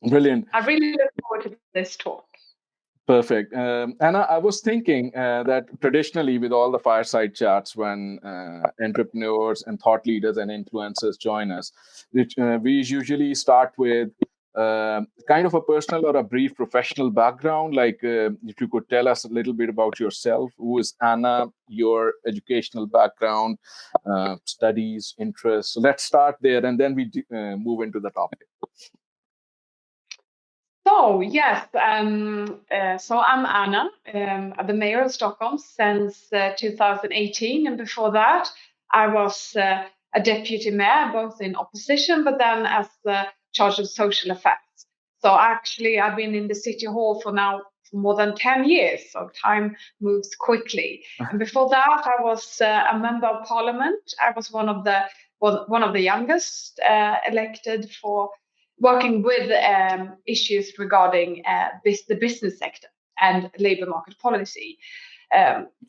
Brilliant. I really look forward to this talk. Perfect. Anna, I was thinking that traditionally, with all the fireside chats, when entrepreneurs and thought leaders and influencers join us, we usually start with kind of a personal or a brief professional background. Like, if you could tell us a little bit about yourself. Who is Anna? Your educational background, studies, interests. So let's start there, and then we move into the topic. So yes, so I'm Anna. I'm the mayor of Stockholm since 2018, and before that, I was a deputy mayor, both in opposition, but then as the charge of social affairs. So actually, I've been in the city hall for more than 10 years. So time moves quickly. And before that, I was a member of parliament. I was one of the youngest elected for working with issues regarding the business sector and labor market policy.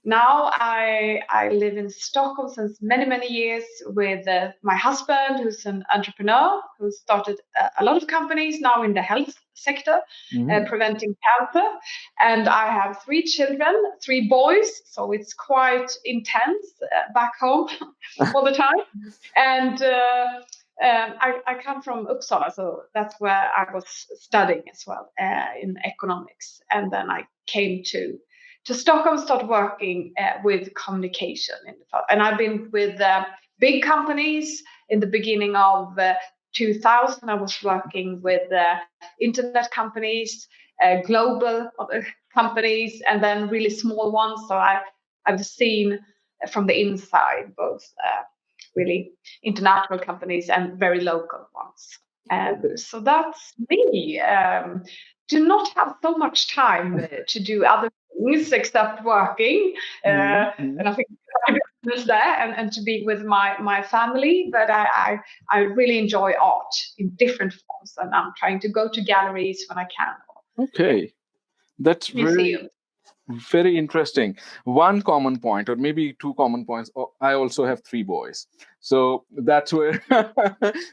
Now I live in Stockholm since many years with my husband, who's an entrepreneur who started a lot of companies now in the health sector, preventing cancer. And I have 3 children, 3 boys, so it's quite intense back home all the time. And I come from Uppsala, so that's where I was studying as well in economics. And then I came to Stockholm, started working with communication. And I've been with big companies. In the beginning of 2000, I was working with internet companies, global companies, and then really small ones. So I've seen from the inside both really international companies and very local ones. So that's me. Do not have so much time to do other things except working. And I think business there and to be with my family. But I really enjoy art in different forms, and I'm trying to go to galleries when I can. Okay, that's very interesting. One common point, or maybe 2 common points. Oh, I also have 3 boys, so that's where.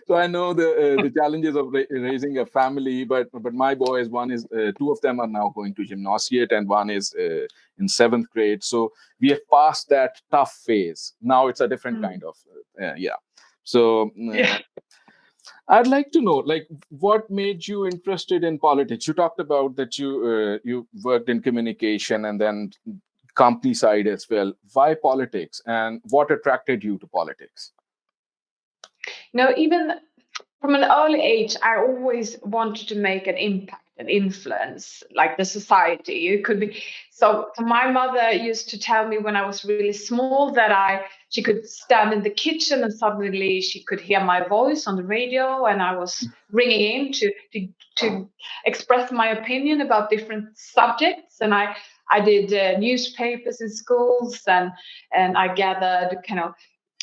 So I know the challenges of raising a family. But my boys, one is 2 of them are now going to gymnasiate, and one is in 7th grade. So we have passed that tough phase. Now it's a different kind of yeah. So. I'd like to know, like, what made you interested in politics? You talked about that you worked in communication and then company side as well. Why politics, and what attracted you to politics? Even from an early age, I always wanted to make an impact and influence, like the society. It could be so. My mother used to tell me when I was really small that she could stand in the kitchen and suddenly she could hear my voice on the radio, and I was ringing in to express my opinion about different subjects. And I did newspapers in schools, and I gathered kind of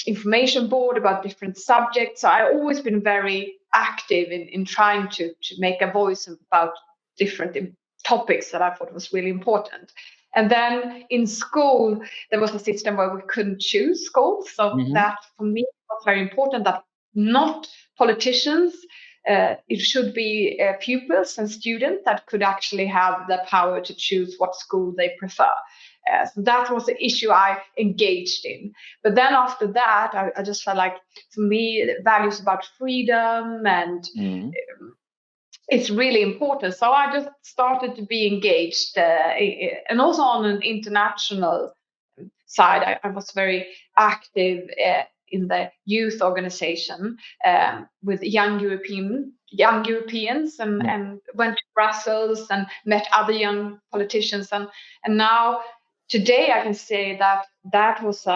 information board about different subjects. So I've always been very active in trying to make a voice about different topics that I thought was really important. And then in school, there was a system where we couldn't choose schools. So that for me was very important, that not politicians, it should be pupils and students that could actually have the power to choose what school they prefer. So that was the issue I engaged in. But then after that, I just felt like, for me, values about freedom and it's really important. So I just started to be engaged, and also on an international side, I was very active in the youth organization with young Europeans, and went to Brussels and met other young politicians, and now today I can say that was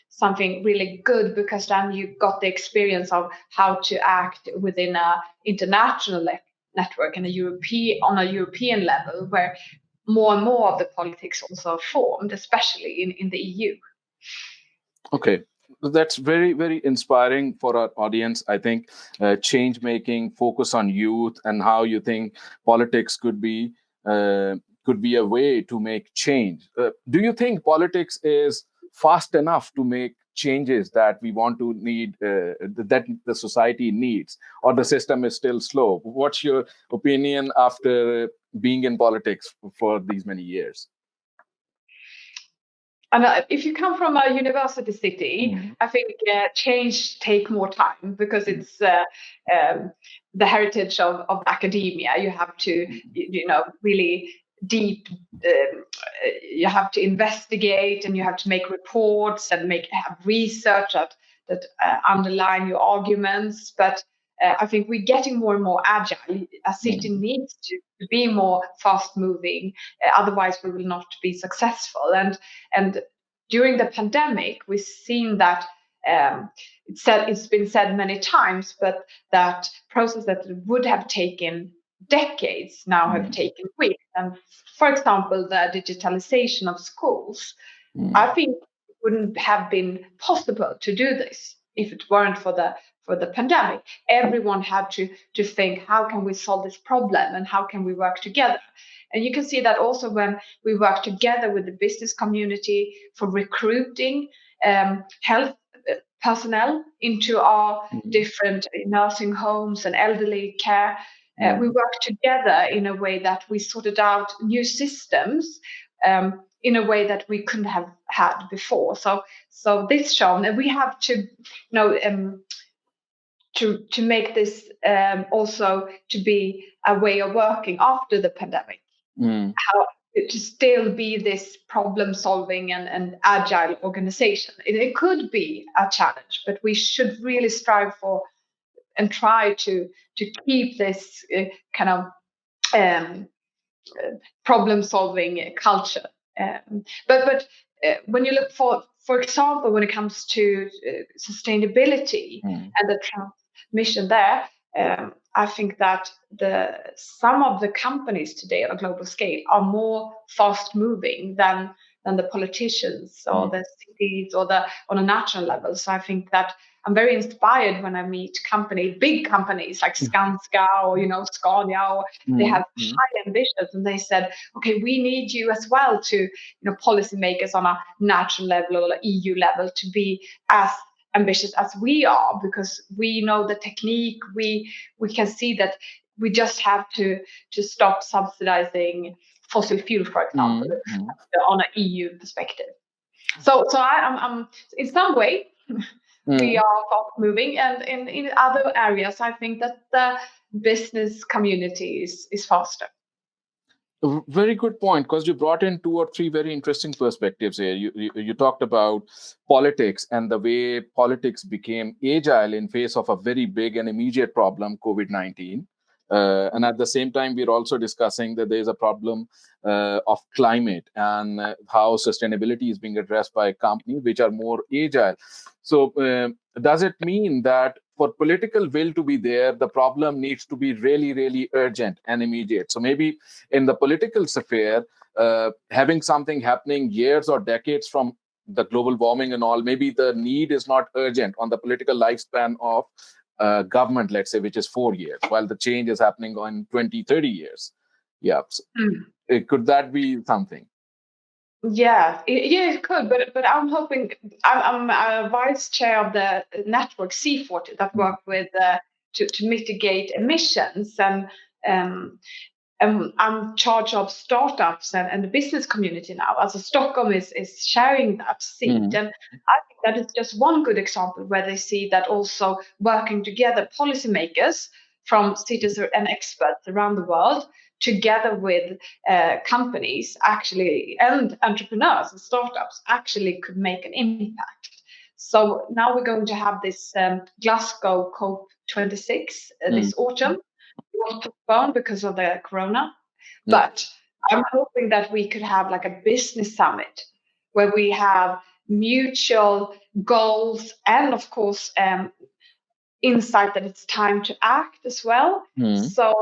something really good, because then you got the experience of how to act within an international network and on a European level, where more and more of the politics also formed, especially in the EU. Okay. That's very inspiring for our audience. I think change making, focus on youth, and how you think politics could be a way to make change. Do you think politics is fast enough to make changes that we want to need, that the society needs, or the system is still slow? What's your opinion after being in politics for these many years? And if you come from a university city, I think change take more time because it's the heritage of academia. You have to, really deep. You have to investigate, and you have to make reports and have research that underline your arguments. But I think we're getting more and more agile. A city needs to be more fast moving, otherwise we will not be successful. And during the pandemic, we've seen that it's been said many times, but that process that would have taken decades now have taken weeks. And for example, the digitalization of schools, I think it wouldn't have been possible to do this if it weren't for the pandemic. Everyone had to think, how can we solve this problem and how can we work together? And you can see that also when we work together with the business community for recruiting health personnel into our different nursing homes and elderly care. We work together in a way that we sorted out new systems in a way that we couldn't have had before. So this shown, and we have to, to make this also to be a way of working after the pandemic. How to still be this problem solving and agile organization. It could be a challenge, but we should really strive for and try to keep this kind of problem solving culture. But when you look for example, when it comes to sustainability and the transmission there, I think that some of the companies today on a global scale are more fast moving than the politicians or the cities or on a national level. So I think that I'm very inspired when I meet big companies like Skanska or Scania, or they have high ambitions, and they said, okay, we need you as well to policymakers on a national level or EU level to be as ambitious as we are, because we know the technique. We can see that we just have to stop subsidizing fossil fuel, for example, on an EU perspective. So I'm in some way we are fast moving, and in other areas I think that the business community is faster. Very good point, because you brought in 2 or 3 very interesting perspectives here. You talked about politics and the way politics became agile in face of a very big and immediate problem, COVID-19. And at the same time, we're also discussing that there's a problem of climate and how sustainability is being addressed by companies which are more agile. So does it mean that for political will to be there, the problem needs to be really, really urgent and immediate? So maybe in the political sphere, having something happening years or decades from the global warming and all, maybe the need is not urgent on the political lifespan of government, let's say, which is 4 years, while the change is happening on 20, 30 years. Yeah. So, could that be something? Yeah, it could, but I'm hoping. I'm a vice chair of the network C40 that work with to mitigate emissions, and I'm in charge of startups and the business community now. Also, Stockholm is sharing that seat, and I think that is just one good example where they see that also working together, policymakers from citizens and experts around the world, together with companies actually and entrepreneurs and startups actually could make an impact. So now we're going to have this Glasgow COP26 this autumn. It was postponed because of the corona, but I'm hoping that we could have like a business summit where we have mutual goals and of course insight that it's time to act as well. So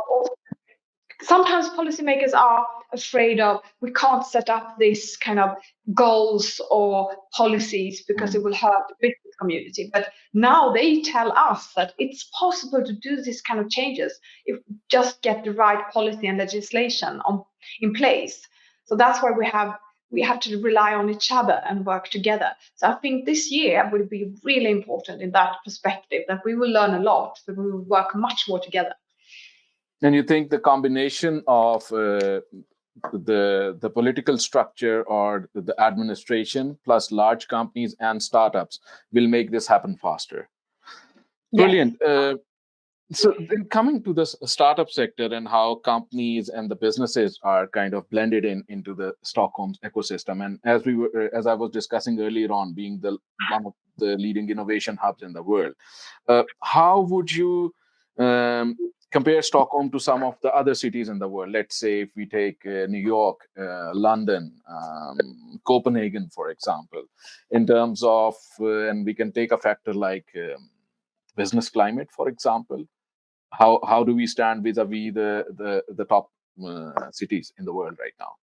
sometimes policymakers are afraid of, we can't set up this kind of goals or policies because it will hurt the business community. But now they tell us that it's possible to do this kind of changes if we just get the right policy and legislation in place. So that's why we have we have to rely on each other and work together. So I think this year will be really important in that perspective, that we will learn a lot, that we will work much more together. And you think the combination of the political structure or the administration plus large companies and startups will make this happen faster? Brilliant. Yes. So then coming to this startup sector and how companies and the businesses are kind of blended into the Stockholm ecosystem, and as I was discussing earlier on, being the one of the leading innovation hubs in the world, how would you compare Stockholm to some of the other cities in the world? Let's say if we take New York, London, Copenhagen, for example, in terms of, and we can take a factor like business climate, for example. How do we stand vis-a-vis the top cities in the world right now?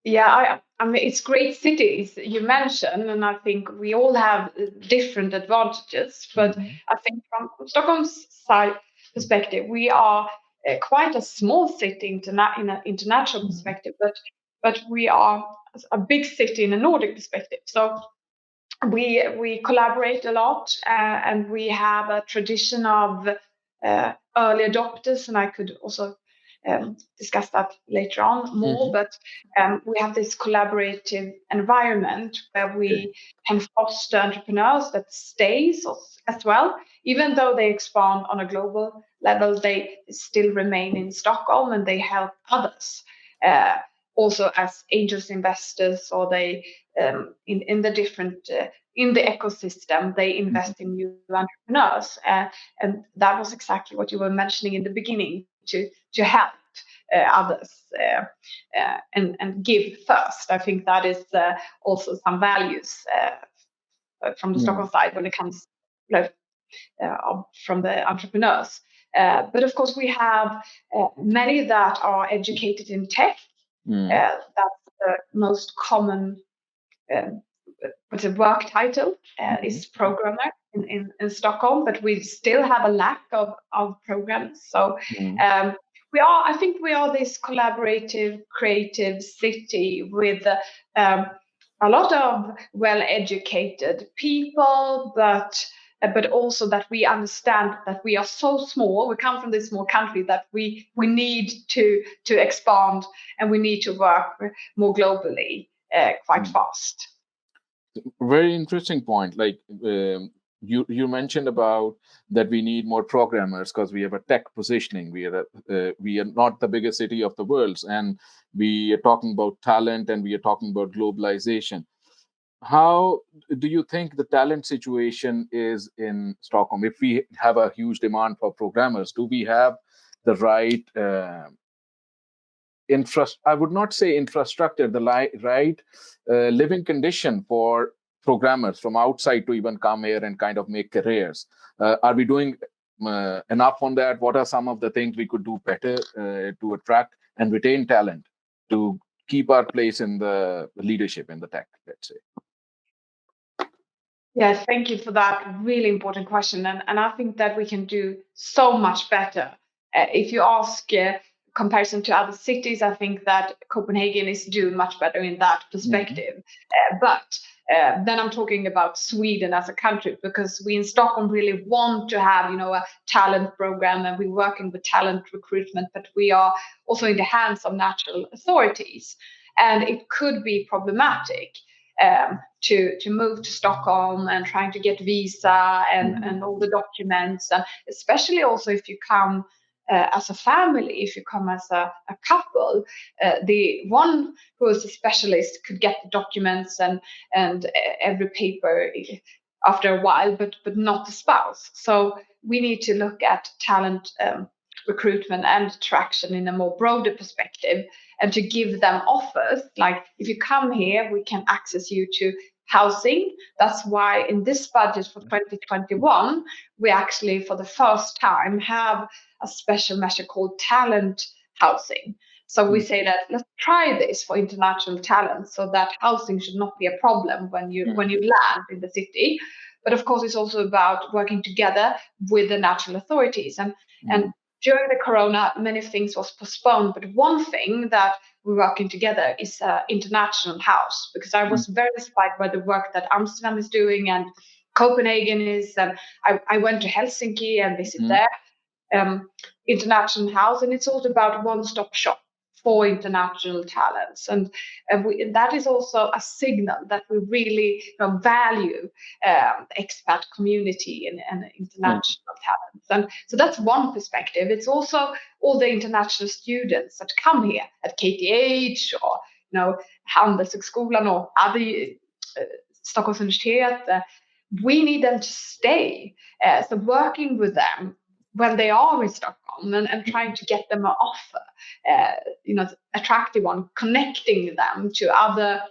Yeah, I mean, it's great cities you mentioned, and I think we all have different advantages. But I think from Stockholm's side perspective, we are quite a small city in an international perspective, but we are a big city in a Nordic perspective. So we collaborate a lot, and we have a tradition of early adopters, and I could also discuss that later on more. But we have this collaborative environment where we can foster entrepreneurs that stays as well, even though they expand on a global level. They still remain in Stockholm, and they help others. Also as angels investors, or they in the different in the ecosystem, they invest in new entrepreneurs, and that was exactly what you were mentioning in the beginning, to help others and give first. I think that is also some values from the Stockholm side when it comes from the entrepreneurs. But of course, we have many that are educated in tech. That's the most common what's a work title is programmer in Stockholm, but we still have a lack of programs. So I think we are this collaborative, creative city with a lot of well-educated people, but also that we understand that we are so small. We come from this small country that we need to expand, and we need to work more globally quite fast. Very interesting point. Like you mentioned about that we need more programmers because we have a tech positioning. We are not the biggest city of the world, and we are talking about talent, and we are talking about globalization. How do you think the talent situation is in Stockholm? If we have a huge demand for programmers, do we have the right I would not say infrastructure, the right living condition for programmers from outside to even come here and kind of make careers? Are we doing enough on that? What are some of the things we could do better to attract and retain talent to keep our place in the leadership in the tech, let's say? Yes, thank you for that really important question. And I think that we can do so much better. If you ask comparison to other cities, I think that Copenhagen is doing much better in that perspective. But then I'm talking about Sweden as a country, because we in Stockholm really want to have, a talent program, and we're working with talent recruitment, but we are also in the hands of national authorities. And it could be problematic to move to Stockholm and trying to get visa and all the documents, and especially also if you come as a family, if you come as a couple, the one who is a specialist could get the documents and every paper after a while, but not the spouse. So we need to look at talent recruitment and attraction in a more broader perspective, and to give them offers like, if you come here, we can access you to housing. That's why in this budget for 2021, we actually for the first time have a special measure called talent housing. So we say that let's try this for international talent, so that housing should not be a problem when you land in the city. But of course, it's also about working together with the national authorities and during the corona, many things was postponed, but one thing that we're working together is an international house, because I was very inspired by the work that Amsterdam is doing and Copenhagen is, and I went to Helsinki and visited there. International house, and it's also about one-stop shop for international talents, and that is also a signal that we really value the expat community and international talents. And so that's one perspective. It's also all the international students that come here at KTH or Handelshögskolan or other Stockholms Universitet. We need them to stay. So working with them when they are in Stockholm and trying to get them an offer, attractive one, connecting them to other,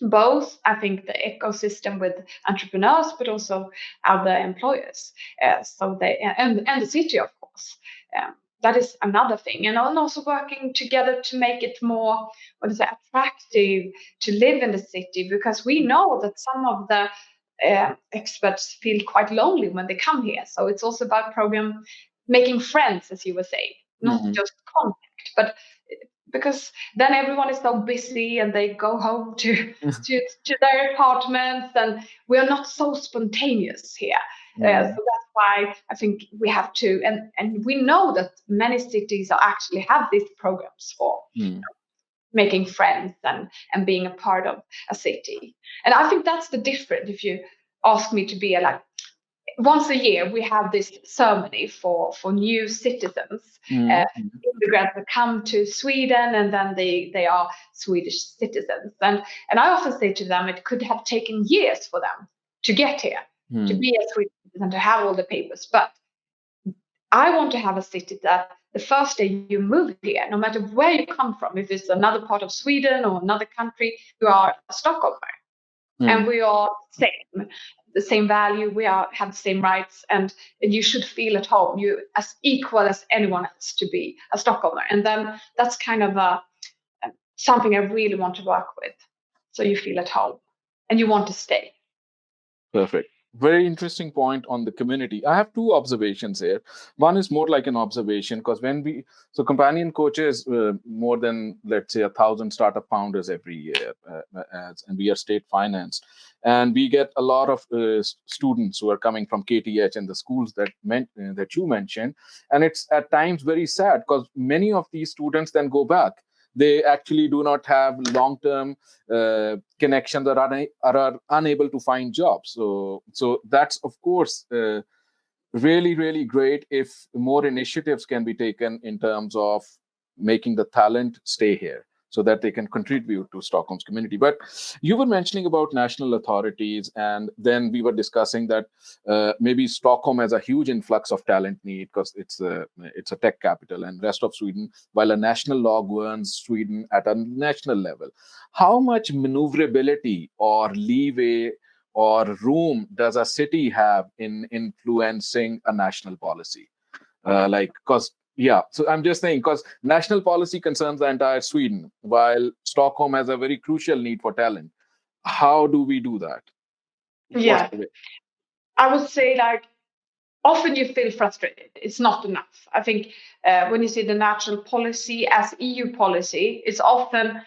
both I think the ecosystem with entrepreneurs, but also other employers. So they and the city, of course. That is another thing, and also working together to make it more, attractive to live in the city, because we know that some of the experts feel quite lonely when they come here. So it's also about program making friends, as you were saying, not just contact, but because then everyone is so busy and they go home to their apartments, and we are not so spontaneous here. So that's why I think we have to, and we know that many cities are actually have these programs for making friends and being a part of a city. And I think that's the difference. If you ask me to be once a year, we have this ceremony for new citizens, immigrants that come to Sweden, and then they are Swedish citizens. And I often say to them, it could have taken years for them to get here, to be a Swedish citizen, to have all the papers. But I want to have a city that the first day you move here, no matter where you come from, if it's another part of Sweden or another country, you are a Stockholmer. And we are the same value, have the same rights, and you should feel at home. You as equal as anyone else to be a Stockholmer. And then that's kind of something I really want to work with. So you feel at home and you want to stay. Perfect. Very interesting point on the community. I have two observations here. One is more like an observation, because Companion coaches more than, let's say, 1,000 startup founders every year, and we are state financed. And we get a lot of students who are coming from KTH and the schools that you mentioned. And it's at times very sad, because many of these students then go back. They actually do not have long-term connections or are unable to find jobs. So that's, of course, really, really great if more initiatives can be taken in terms of making the talent stay here, so that they can contribute to Stockholm's community. But you were mentioning about national authorities, and then we were discussing that maybe Stockholm has a huge influx of talent need, because it's a tech capital, and rest of Sweden, while a national law governs Sweden at a national level. How much maneuverability or leeway or room does a city have in influencing a national policy? So I'm just saying, because national policy concerns the entire Sweden, while Stockholm has a very crucial need for talent. How do we do that? Yeah, I would say often you feel frustrated. It's not enough. I think when you see the national policy as EU policy, it's often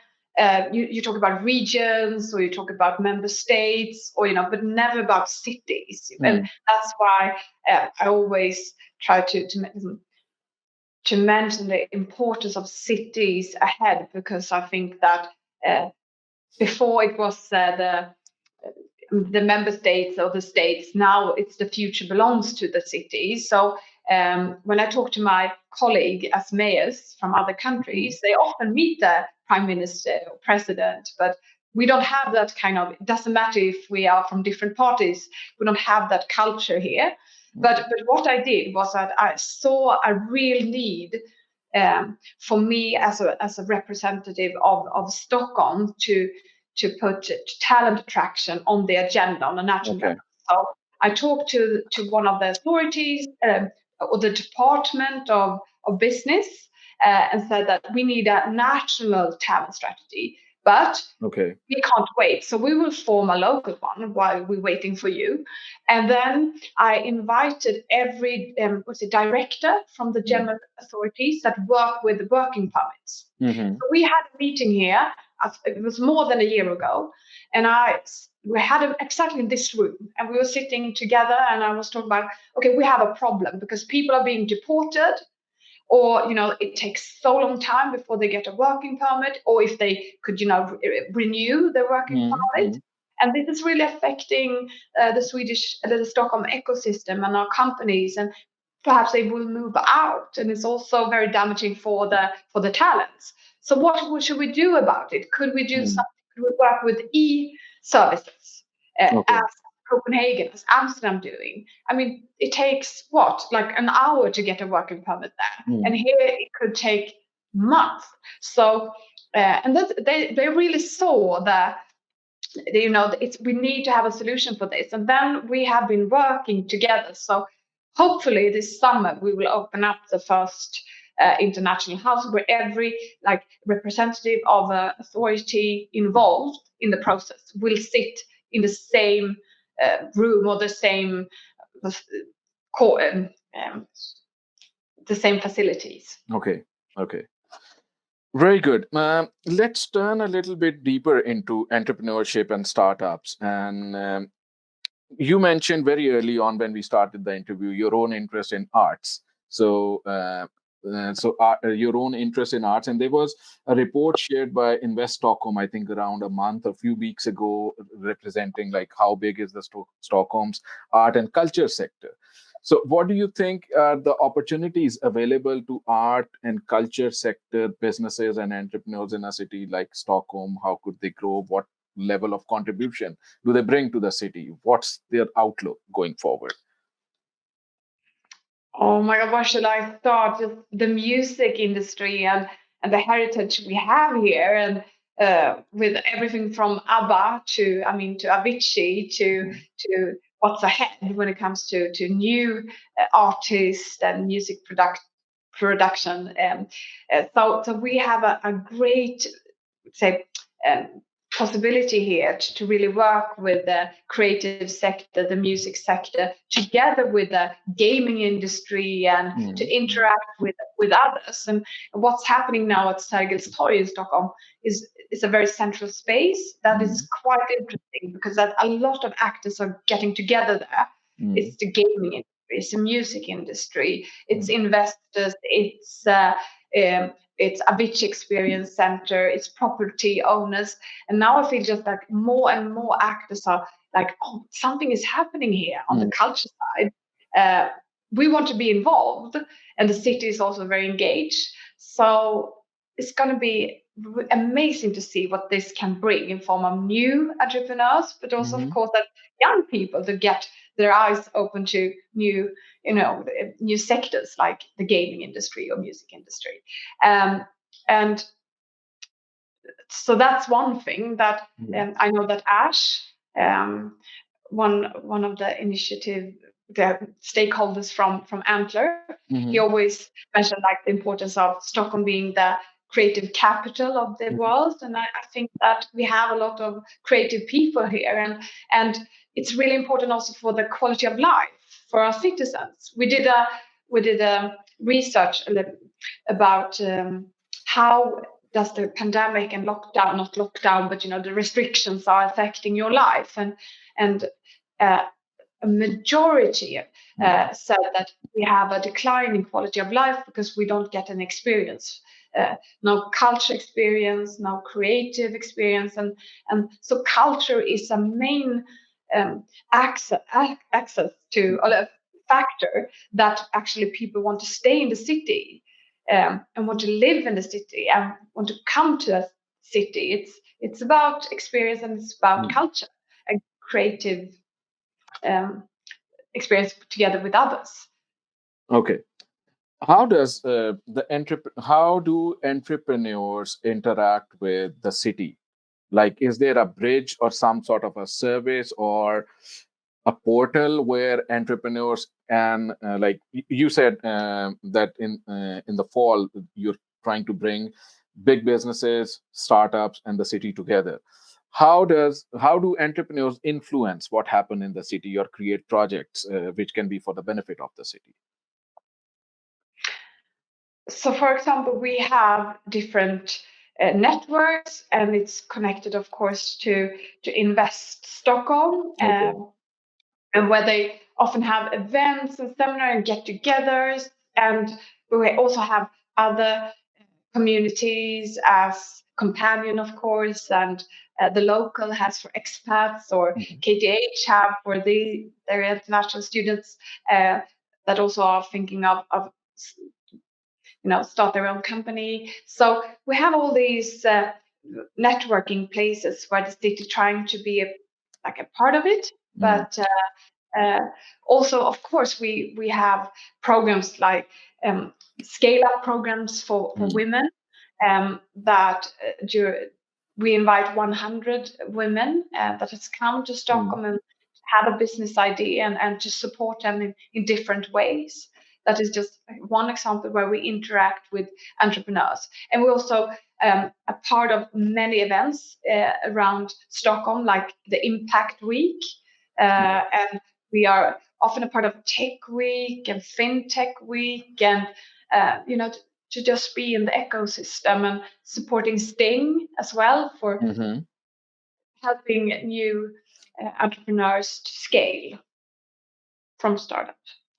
you talk about regions, or you talk about member states, or but never about cities. And that's why I always try to mention the importance of cities ahead, because I think that before it was the member states or the states, now it's the future belongs to the cities. So when I talk to my colleague as mayors from other countries, they often meet the prime minister or president, but we don't have that kind of, it doesn't matter if we are from different parties, we don't have that culture here. But what I did was that I saw a real need for me as a representative of Stockholm to put talent attraction on the agenda on a national level. So I talked to one of the authorities or the Department of Business and said that we need a national talent strategy, But Okay. we can't wait. So we will form a local one while we're waiting for you. And then I invited every director from the general authorities that work with the working permits. So we had a meeting here. It was more than a year ago, and we had it exactly in this room, and we were sitting together, and I was talking about, okay, we have a problem because people are being deported, or it takes so long time before they get a working permit, or if they could renew their working permit. And this is really affecting the Stockholm ecosystem and our companies, and perhaps they will move out, and it's also very damaging for the talents. So what should we do about it? Could we do something? Could we work with e-services, Okay. as Copenhagen, as Amsterdam doing? I mean, it takes like an hour to get a working permit there, and here it could take months. So and they really saw that we need to have a solution for this, and then we have been working together. So hopefully this summer we will open up the first international house where every representative of an authority involved in the process will sit in the same room, or the same the same facilities. Okay. Okay. Very good. Let's turn a little bit deeper into entrepreneurship and startups. And you mentioned very early on when we started the interview your own interest in arts. So, your own interest in arts, and there was a report shared by Invest Stockholm, I think, around a few weeks ago, representing like how big is the Stockholm's art and culture sector. So, what do you think are the opportunities available to art and culture sector businesses and entrepreneurs in a city like Stockholm? How could they grow? What level of contribution do they bring to the city? What's their outlook going forward? Oh my God, what should I start? Just the music industry and the heritage we have here, and with everything from ABBA to Avicii to what's ahead when it comes to new artists and music production. So we have a great, say, um, possibility here to really work with the creative sector, the music sector, together with the gaming industry, and to interact with others. And what's happening now at Sergels Torg in Stockholm is a very central space that is quite interesting, because that a lot of actors are getting together there. It's the gaming industry, it's the music industry, it's investors, it's Avicii Experience Center, it's property owners. And now I feel just like more and more actors are like, oh, something is happening here on the culture side. We want to be involved, and the city is also very engaged. So it's going to be amazing to see what this can bring in form of new entrepreneurs, but also, of course, that young people to get their eyes open to new sectors like the gaming industry or music industry. And so that's one thing that I know that Ash, one of the initiative, the stakeholders from Antler, he always mentioned like the importance of Stockholm being the creative capital of the world, and I think that we have a lot of creative people here, and it's really important also for the quality of life for our citizens. We did a research about how does the pandemic and lockdown, not lockdown, but the restrictions are affecting your life, and a majority said that we have a decline in quality of life because we don't get an experience, no culture experience, no creative experience, and so culture is a main access to a factor that actually people want to stay in the city, and want to live in the city and want to come to a city. It's about experience, and it's about culture and creative experience together with others. Okay. How do entrepreneurs interact with the city? Like, is there a bridge or some sort of a service or a portal where entrepreneurs can, like you said, that in the fall you're trying to bring big businesses, startups, and the city together. How do entrepreneurs influence what happen in the city or create projects which can be for the benefit of the city? So, for example, we have different networks, and it's connected, of course, to Invest Stockholm, Okay. and where they often have events and seminars and get-togethers, and we also have other communities as companion, of course, and the local has for expats, or Mhm. KTH have for their international students that also are thinking of start their own company. So we have all these networking places where the city trying to be like a part of it, Mm. but uh, also, of course, we have programs like scale up programs for Mm. women that we invite 100 women that has come to Mm. Stockholm and have a business idea, and to support them in different ways. That is just one example where we interact with entrepreneurs. And we also a part of many events around Stockholm, like the Impact Week. And we are often a part of Tech Week and FinTech Week, and to just be in the ecosystem and supporting Sting as well for Mhm. helping new entrepreneurs to scale from startup.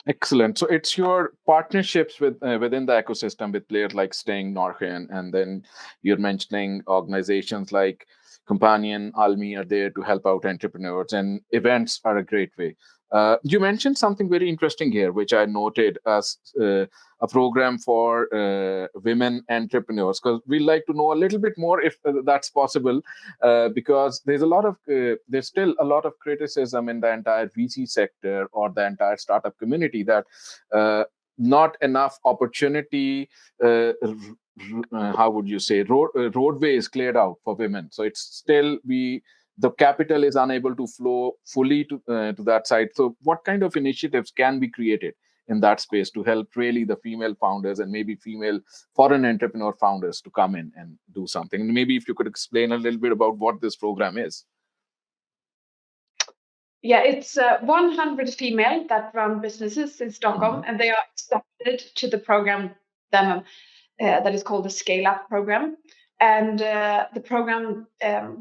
Excellent. So it's your partnerships with within the ecosystem with players like Sting, Norchen, and then you're mentioning organizations like Companion, Almi are there to help out entrepreneurs, and events are a great way. You mentioned something very interesting here, which I noted as a program for women entrepreneurs, because we like to know a little bit more if that's possible, because there's still a lot of criticism in the entire VC sector or the entire startup community that not enough opportunity. How would you say roadway is cleared out for women, so it's still we the capital is unable to flow fully to that side. So what kind of initiatives can be created in that space to help really the female founders and maybe female foreign entrepreneur founders to come in and do something? And maybe if you could explain a little bit about what this program is. Yeah, it's 100 female that run businesses in Stockholm, Mhm. and they are accepted to the program that is called the Scale Up program. And the program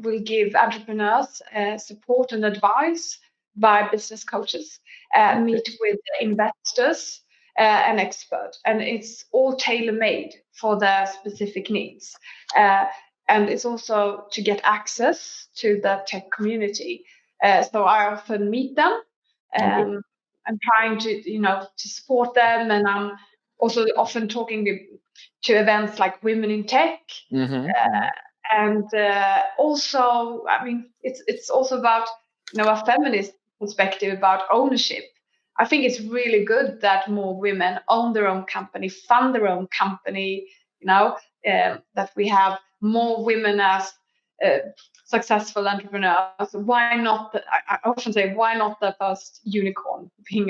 will give entrepreneurs support and advice by business coaches, Okay. meet with investors and experts, and it's all tailor made for their specific needs. Uh, and it's also to get access to the tech community. So I often meet them. Okay. I'm trying to support them, and I'm also often talking to events like Women in Tech, Mm-hmm. and also, I mean, it's also about a feminist perspective about ownership. I think it's really good that more women own their own company, fund their own company. That we have more women as uh, successful entrepreneurs. Why not? I often say, why not the first unicorn being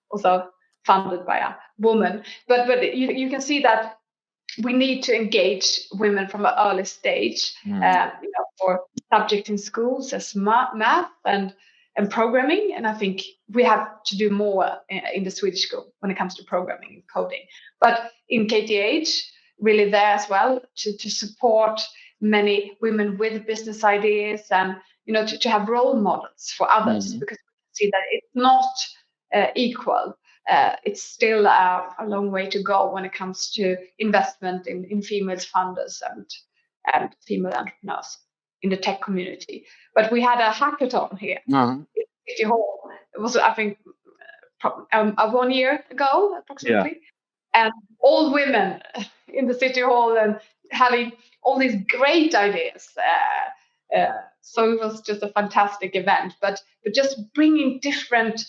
also funded by a woman? But you can see that we need to engage women from an early stage, Mm. for subjects in schools as math and programming. And I think we have to do more in the Swedish school when it comes to programming and coding. But in KTH, really there as well to support many women with business ideas, and to have role models for others, Mm-hmm. because we can see that it's not equal. It's still a long way to go when it comes to investment in female funders and female entrepreneurs in the tech community. But we had a hackathon here Uh-huh. in City Hall. It was, I think, 1 year ago, Yeah. approximately. And all women in the City Hall and having all these great ideas. So it was just a fantastic event. But just bringing different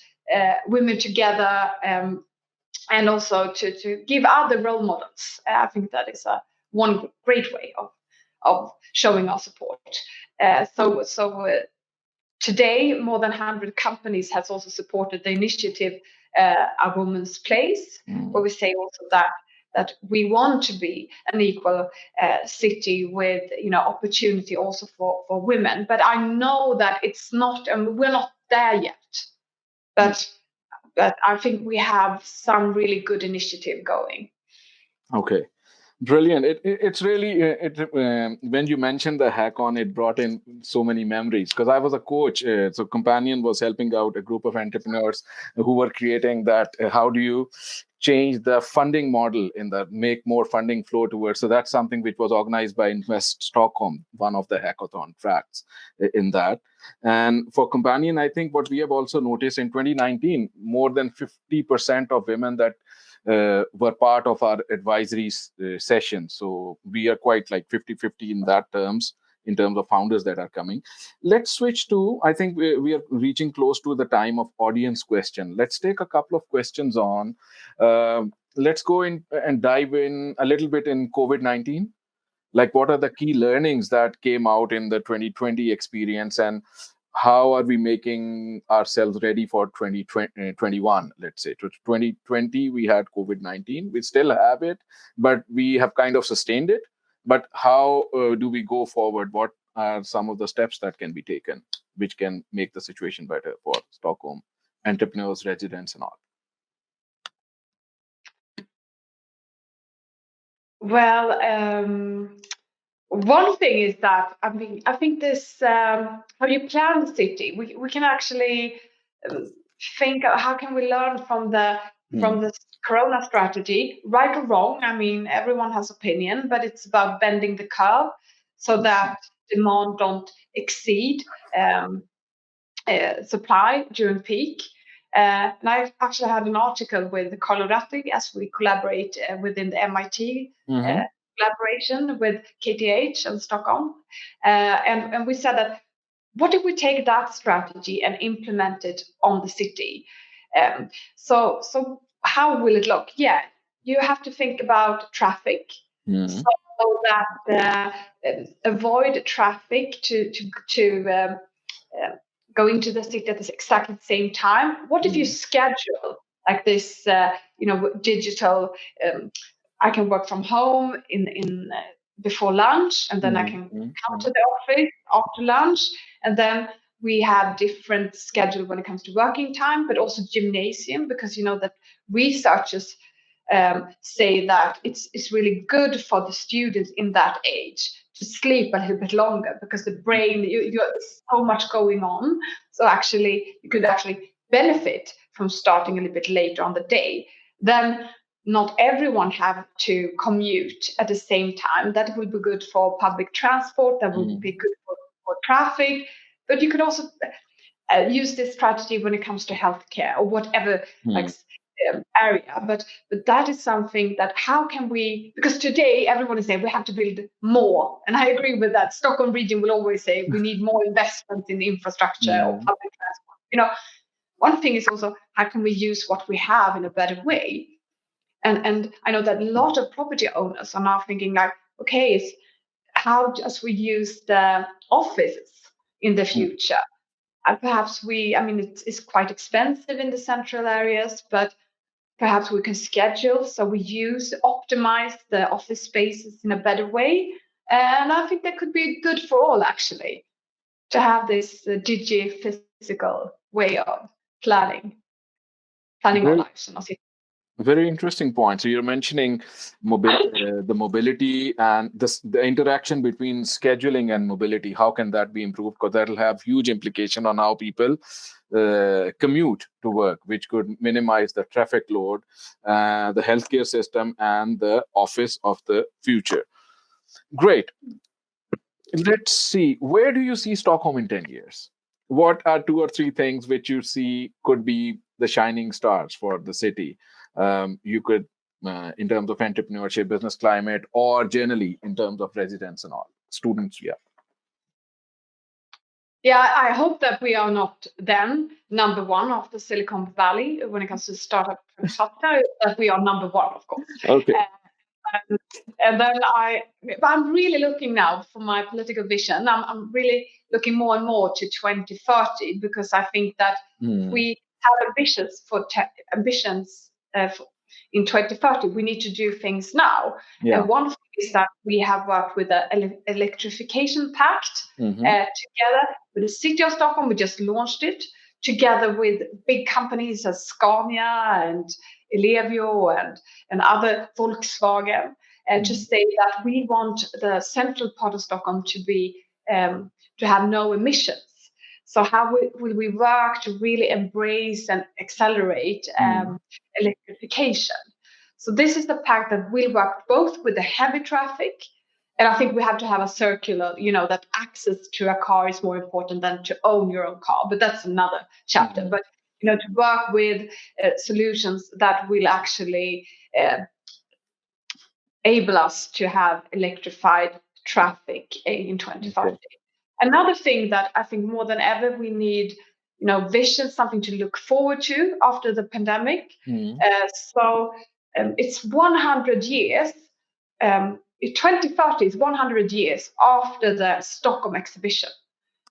women together, and also to give other role models. I think that is one great way of showing our support. So today, more than 100 companies has also supported the initiative A Woman's Place, where Mm. we say also that that we want to be an equal city with opportunity also for women. But I know that it's not, and we're not there yet. But I think we have some really good initiative going. Okay. Brilliant. It's really when you mentioned the hackathon, it brought in so many memories because I was a coach. So Companion was helping out a group of entrepreneurs who were creating that. How do you change the funding model in the make more funding flow towards? So that's something which was organized by Invest Stockholm, one of the hackathon tracks in that. And for Companion, I think what we have also noticed in 2019, more than 50% of women that were part of our advisory session. So we are quite like 50-50 in that terms, in terms of founders that are coming. Let's switch to, I think we are reaching close to the time of audience question. Let's take a couple of questions on. Let's go in and dive in a little bit in COVID-19. Like, what are the key learnings that came out in the 2020 experience, and how are we making ourselves ready for 2021? Let's say to 2020 we had COVID-19, we still have it, but we have kind of sustained it. But how do we go forward? What are some of the steps that can be taken which can make the situation better for Stockholm entrepreneurs, residents, and all? Well, one thing is that I think this how you plan the city. We can actually think of how can we learn from the Corona strategy, right or wrong. I mean, everyone has opinion, but it's about bending the curve so that demand don't exceed supply during peak. And I actually had an article with Colorado as we collaborate within the MIT collaboration with KTH and Stockholm. And we said that what if we take that strategy and implement it on the city? So how will it look? Yeah, you have to think about traffic. So that avoid traffic to go into the city at the exactly same time. What if you schedule like this, digital? I can work from home in before lunch, and then I can come to the office after lunch, and then we have different schedule when it comes to working time, but also gymnasium, because you know that researchers say that it's really good for the students in that age to sleep a little bit longer, because the brain, you're so much going on. So actually, you could actually benefit from starting a little bit later on the day. Then not everyone have to commute at the same time. That will be good for public transport. That will be good for traffic. But you could also use this strategy when it comes to healthcare or whatever area. But that is something that how can we, because today everyone is saying we have to build more. And I agree with that. Stockholm region will always say we need more investment in infrastructure or public transport. One thing is also how can we use what we have in a better way? And I know that a lot of property owners are now thinking like, okay, how does we use the offices in the future? And perhaps it's quite expensive in the central areas, but perhaps we can schedule so we optimize the office spaces in a better way. And I think that could be good for all, actually, to have this digi-physical way of planning our lives. Very interesting point. So you're mentioning the mobility and the interaction between scheduling and mobility. How can that be improved? Because that'll have huge implication on how people commute to work, which could minimize the traffic load, the healthcare system, and the office of the future. Great. Let's see. Where do you see Stockholm in 10 years? What are 2 or 3 things which you see could be the shining stars for the city? You could, in terms of entrepreneurship, business climate, or generally in terms of residents and all, students, yeah. Yeah, I hope that we are not then number one of the Silicon Valley when it comes to startup capita, that we are number one, of course. Okay. And then I'm really looking now for my political vision. I'm really looking more and more to 2030, because I think that we have ambitions in 2030. We need to do things now. Yeah. And one thing is that we have worked with the electrification pact together with the city of Stockholm. We just launched it together with big companies as Scania and Ellevio and other Volkswagen, to say that we want the central part of Stockholm to be to have no emissions. So how will we work to really embrace and accelerate electrification? So this is the pact that will work both with the heavy traffic, and I think we have to have a circular, that access to a car is more important than to own your own car. But that's another chapter. But to work with solutions that will actually able us to have electrified traffic in 2040. Okay. Another thing that I think more than ever we need, vision, something to look forward to after the pandemic. So it's 100 years. 2030 is 100 years after the Stockholm exhibition.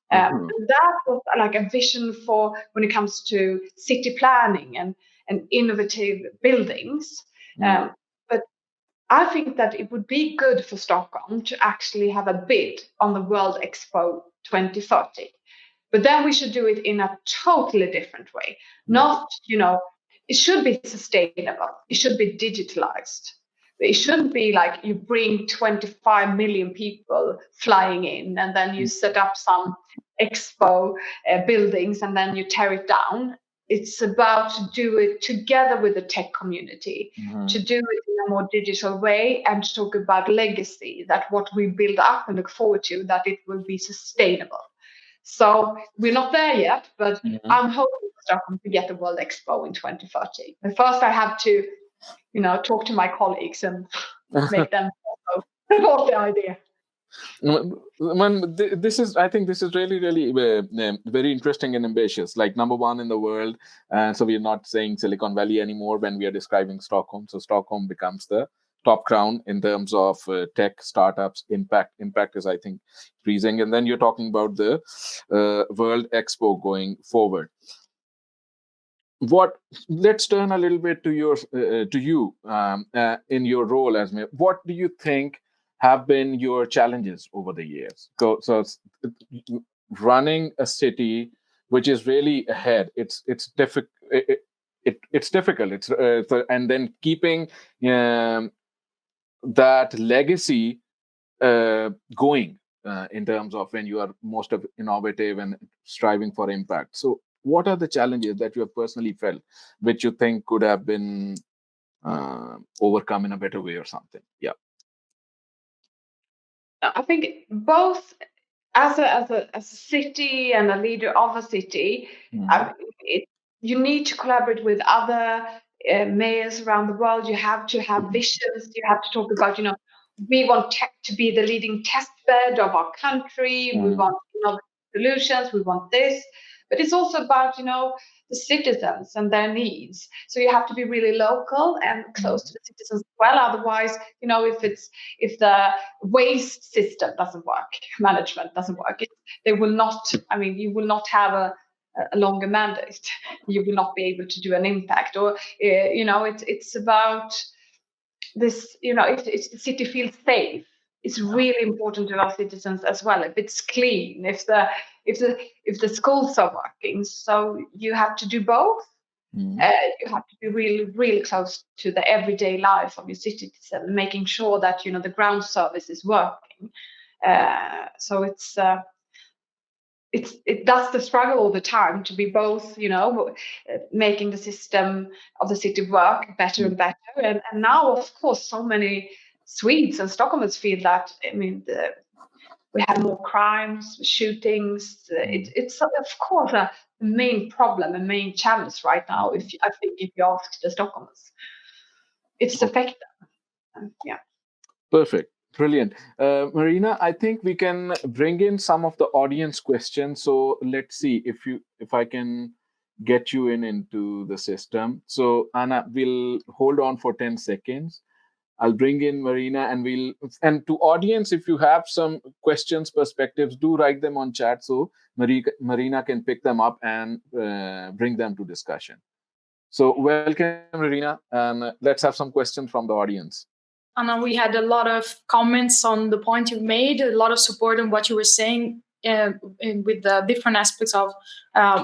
That was like a vision for when it comes to city planning and innovative buildings. But I think that it would be good for Stockholm to actually have a bid on the World Expo 2030. But then we should do it in a totally different way. Not, it should be sustainable. It should be digitalized. It shouldn't be like you bring 25 million people flying in and then you set up some expo buildings and then you tear it down. It's about to do it together with the tech community, to do it in a more digital way and to talk about legacy, that what we build up and look forward to, that it will be sustainable. So we're not there yet, but I'm hoping for Stockholm to get the World Expo in 2030. But first I have to, talk to my colleagues and make them support the idea. I think this is really, really very interesting and ambitious. Like number one in the world, so we're not saying Silicon Valley anymore when we are describing Stockholm. So Stockholm becomes the top crown in terms of tech startups. Impact is, I think, increasing. And then you're talking about the World Expo going forward. Let's turn a little bit to you in your role as mayor. What do you think have been your challenges over the years? So running a city which is really ahead, it's difficult. It's difficult. And then keeping that legacy going in terms of when you are most innovative and striving for impact. So what are the challenges that you have personally felt, which you think could have been overcome in a better way or something? Yeah. I think both as a city and a leader of a city, you need to collaborate with other mayors around the world. You have to have visions. You have to talk about, we want tech to be the leading test bed of our country. We want solutions. We want this. But it's also about, the citizens and their needs. So you have to be really local and close to the citizens as well. Otherwise, if the waste system doesn't work, management doesn't work, you will not have a longer mandate. You will not be able to do an impact. Or, it's about this, if the city feels safe. It's really important to our citizens as well. If it's clean, if the schools are working, so you have to do both. You have to be really, really close to the everyday life of your citizens, making sure that the ground service is working. So that's the struggle all the time, to be both, making the system of the city work better and better. And now, of course, so many Swedes and Stockholmers feel that, we have more crimes, shootings. It's of course a main problem, a main challenge right now. If you ask the Stockholmers, it's affected them. Yeah. Perfect. Brilliant. Marina, I think we can bring in some of the audience questions. So let's see if I can get you into the system. So Anna, we'll hold on for 10 seconds. I'll bring in Marina and to audience, if you have some questions, perspectives, do write them on chat so Marina can pick them up and bring them to discussion. So welcome, Irina, and let's have some questions from the audience. Anna, we had a lot of comments on the point you've made, a lot of support on what you were saying with the different aspects of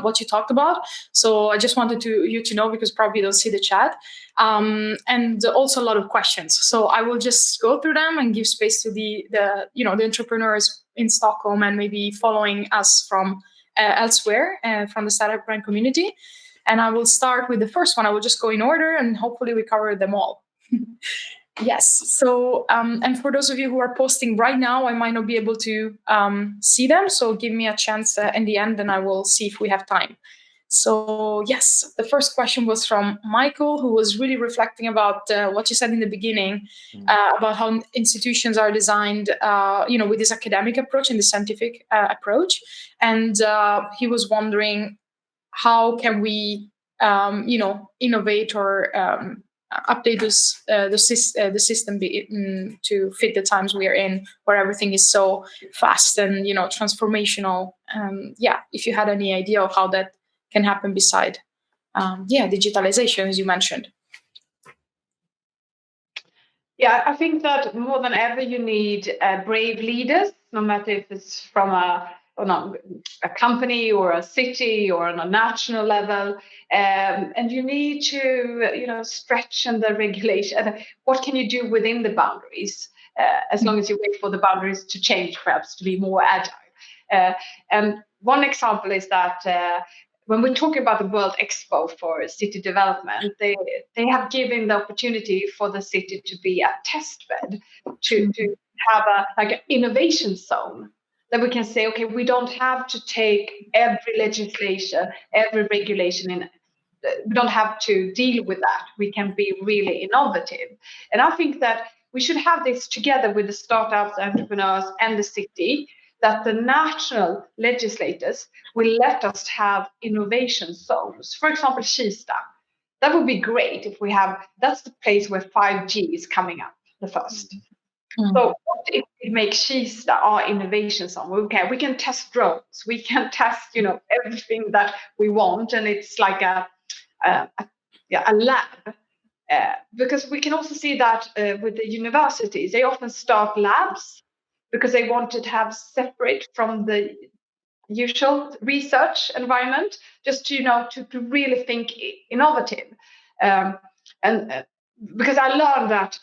what you talked about. So I just wanted you to know, because probably you don't see the chat, and also a lot of questions. So I will just go through them and give space to the entrepreneurs in Stockholm and maybe following us from elsewhere from the startup brand community. And I will start with the first one. I will just go in order, and hopefully we cover them all. Yes. So, and for those of you who are posting right now, I might not be able to see them. So give me a chance in the end, and I will see if we have time. So yes, the first question was from Michael, who was really reflecting about what you said in the beginning about how institutions are designed, with this academic approach and the scientific approach. And he was wondering, how can we, innovate or update the system to fit the times we are in, where everything is so fast and transformational. If you had any idea of how that can happen beside digitalization, as you mentioned. Yeah, I think that more than ever you need brave leaders, no matter if it's from a company or a city or on a national level, and you need to stretch the regulation. What can you do within the boundaries, as long as you wait for the boundaries to change, perhaps to be more agile. And one example is that when we're talking about the World Expo for city development, they have given the opportunity for the city to be a test bed, to have an innovation zone that we can say, okay, we don't have to take every legislation, every regulation in. We don't have to deal with that. We can be really innovative. And I think that we should have this together with the startups, entrepreneurs, and the city, that the national legislators will let us have innovation zones. For example, Kista. That would be great if we have, that's the place where 5G is coming up the first. Mm-hmm. So what if we make Kista our innovation zone? We can test drones. We can test, everything that we want. And it's like a lab. Because we can also see that with the universities, they often start labs because they want to have separate from the usual research environment, just to really think innovative. And because I learned that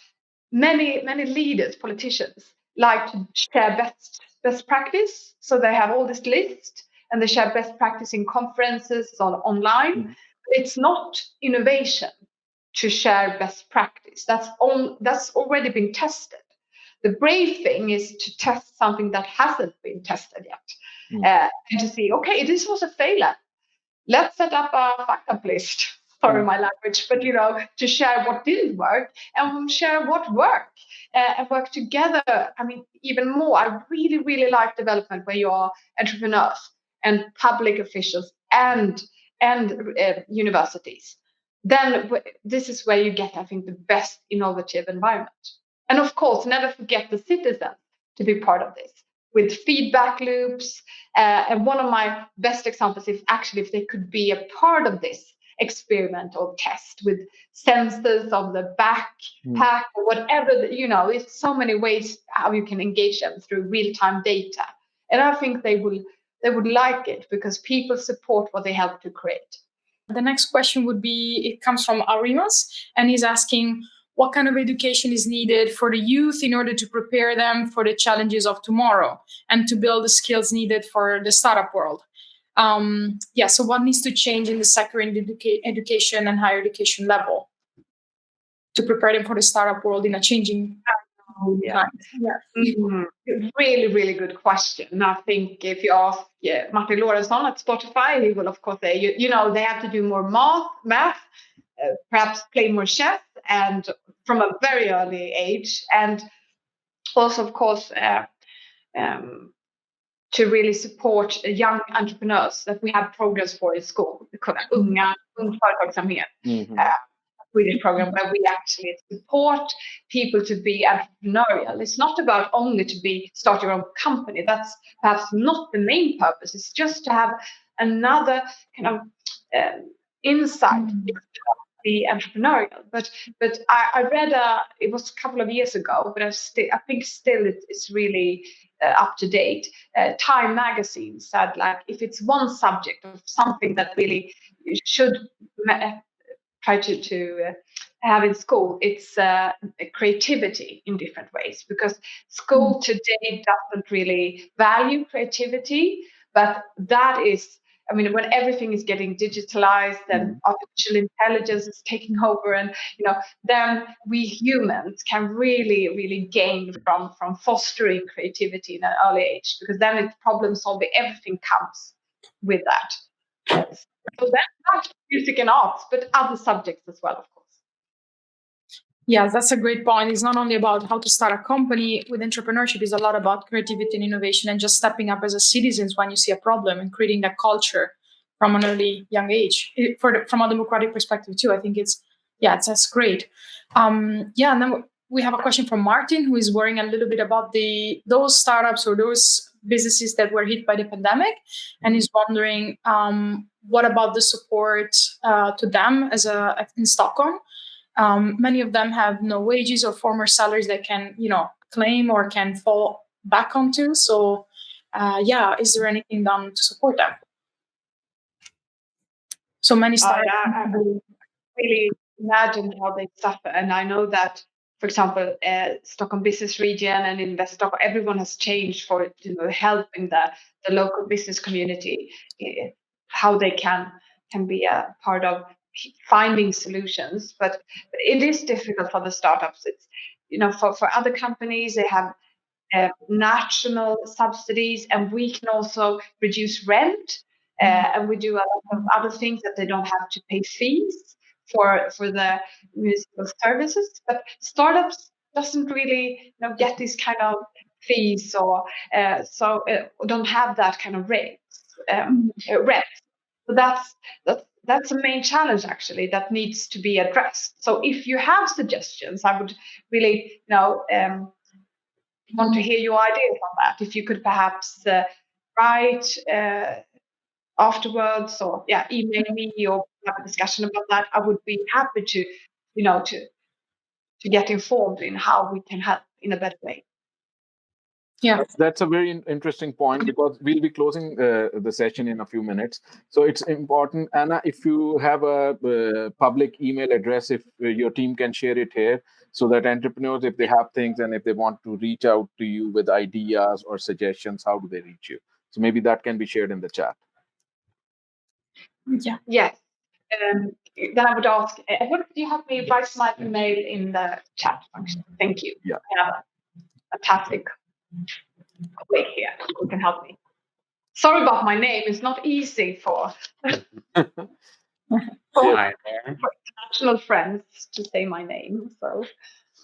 many leaders, politicians, like to share best practice. So they have all this list and they share best practice in conferences or online. Mm-hmm. It's not innovation to share best practice. That's already been tested. The brave thing is to test something that hasn't been tested yet, and to see, okay, this was a failure. Let's set up a backup list. Sorry, my language, but to share what didn't work and share what worked, and work together. I mean, even more. I really, really like development where you are entrepreneurs and public officials and universities. Then this is where you get, I think, the best innovative environment. And of course, never forget the citizens to be part of this with feedback loops. And one of my best examples is actually if they could be a part of this experiment or test with sensors of the backpack or whatever, it's so many ways how you can engage them through real-time data. And I think they would like it because people support what they help to create. The next question would be, it comes from Arimas, and he's asking, what kind of education is needed for the youth in order to prepare them for the challenges of tomorrow and to build the skills needed for the startup world? So what needs to change in the sector in education and higher education level to prepare them for the startup world in a changing time? Yeah. Mm-hmm. Really, really good question. And I think if you ask Martin Lorentzon at Spotify, he will of course say, they have to do more math, perhaps play more chess, and from a very early age, and also of course to really support young entrepreneurs that we have programs for in school. Ung Företagsamhet. Swedish program where we actually support people to be entrepreneurial. It's not about only to start your own company. That's perhaps not the main purpose. It's just to have another kind of insight be entrepreneurial. But I read it was a couple of years ago, but I think still it's really up to date. Time magazine said, like, if it's one subject or something that really should try to have in school, it's creativity in different ways, because school today doesn't really value creativity, but that is, I mean, when everything is getting digitalized and artificial intelligence is taking over, and then we humans can really, really gain from fostering creativity in an early age, because then it's problem solving. Everything comes with that. Yes. So that's not music and arts, but other subjects as well, of course. Yeah, that's a great point. It's not only about how to start a company. With entrepreneurship, it's a lot about creativity and innovation, and just stepping up as a citizen when you see a problem and creating that culture from an early young age. From a democratic perspective too, I think that's great. And then we have a question from Martin, who is worrying a little bit about those startups or those businesses that were hit by the pandemic, and is wondering what about the support to them in Stockholm. Many of them have no wages or former salaries they can, claim or can fall back onto. So, is there anything done to support them? So many startups. I really imagine how they suffer, and I know that, for example, Stockholm Business Region and Invest Stockholm, everyone has changed for helping the local business community, how they can be a part of finding solutions. But it is difficult for the startups. It's for other companies, they have national subsidies, and we can also reduce rent, and we do a lot of other things that they don't have to pay fees for the municipal services. But startups doesn't really get these kind of fees, or don't have that kind of rent. So that's a main challenge, actually, that needs to be addressed. So if you have suggestions, I would really want to hear your ideas on that. If you could perhaps write afterwards, or email me, or have a discussion about that, I would be happy to to get informed in how we can help in a better way. Yeah, that's a very interesting point, because we'll be closing the session in a few minutes. So it's important, Anna, if you have a public email address, if your team can share it here, so that entrepreneurs, if they have things and if they want to reach out to you with ideas or suggestions, how do they reach you? So maybe that can be shared in the chat. Yeah. Yes. Then I would ask, Edward, could you help me write my email in the chat function? Thank you. Yeah. I have a fantastic colleague here who can help me. Sorry about my name. It's not easy for international friends to say my name. So,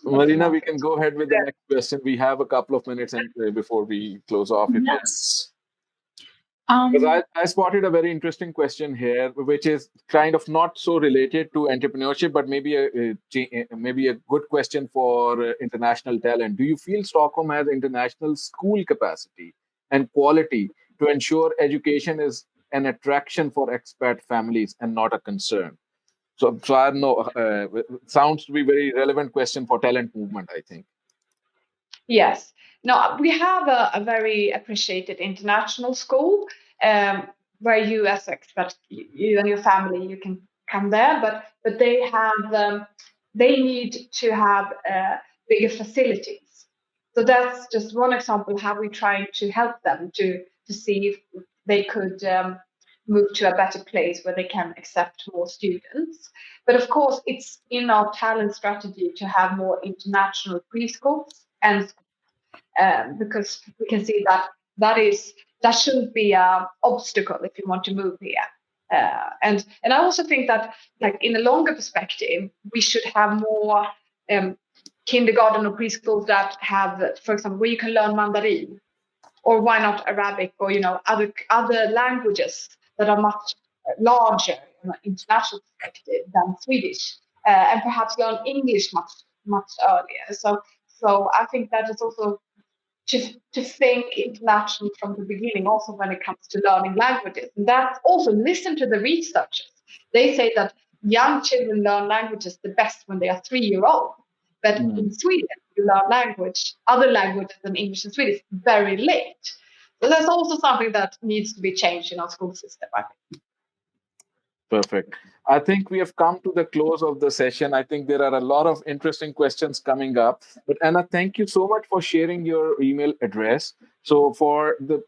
Marina, we can go ahead with the next question. We have a couple of minutes before we close off. Yes. Because I spotted a very interesting question here, which is kind of not so related to entrepreneurship, but maybe a good question for international talent. Do you feel Stockholm has international school capacity and quality to ensure education is an attraction for expat families and not a concern? So I don't know. Sounds to be a very relevant question for talent movement, I think. Yes. No, we have a very appreciated international school, where you, as expat, you and your family, you can come there. But they need to have bigger facilities. So that's just one example how we try to help them to see if they could move to a better place where they can accept more students. But of course, it's in our talent strategy to have more international preschools, and because we can see that shouldn't be an obstacle if you want to move here. And I also think that, like, in a longer perspective, we should have more kindergarten or preschools that have, for example, where you can learn Mandarin, or why not Arabic, or other languages that are much larger in an international perspective than Swedish, and perhaps learn English much earlier. So I think that is also to think international from the beginning, also when it comes to learning languages. And that's also listen to the researchers. They say that young children learn languages the best when they are 3 year old. But in Sweden, you learn other languages than English and Swedish, very late. So that's also something that needs to be changed in our school system, I think. Perfect. I think we have come to the close of the session. I think there are a lot of interesting questions coming up. But Anna, thank you so much for sharing your email address. So for the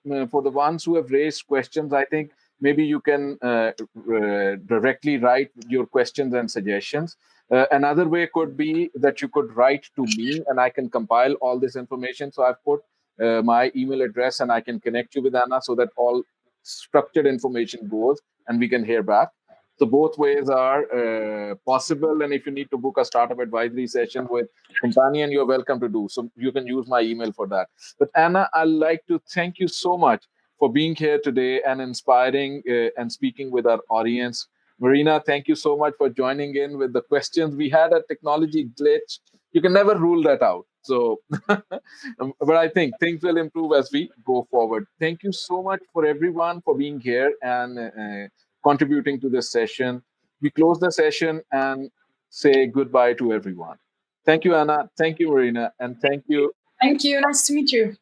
ones who have raised questions, I think maybe you can directly write your questions and suggestions. Another way could be that you could write to me, and I can compile all this information. So I've put my email address, and I can connect you with Anna so that all structured information goes, and we can hear back. So both ways are possible. And if you need to book a startup advisory session with Companion, you're welcome to do. So you can use my email for that. But Anna, I'd like to thank you so much for being here today and inspiring and speaking with our audience. Marina, thank you so much for joining in with the questions. We had a technology glitch. You can never rule that out. So, but I think things will improve as we go forward. Thank you so much for everyone for being here and contributing to this session. We close the session and say goodbye to everyone. Thank you, Anna. Thank you, Marina. And thank you. Thank you. Nice to meet you.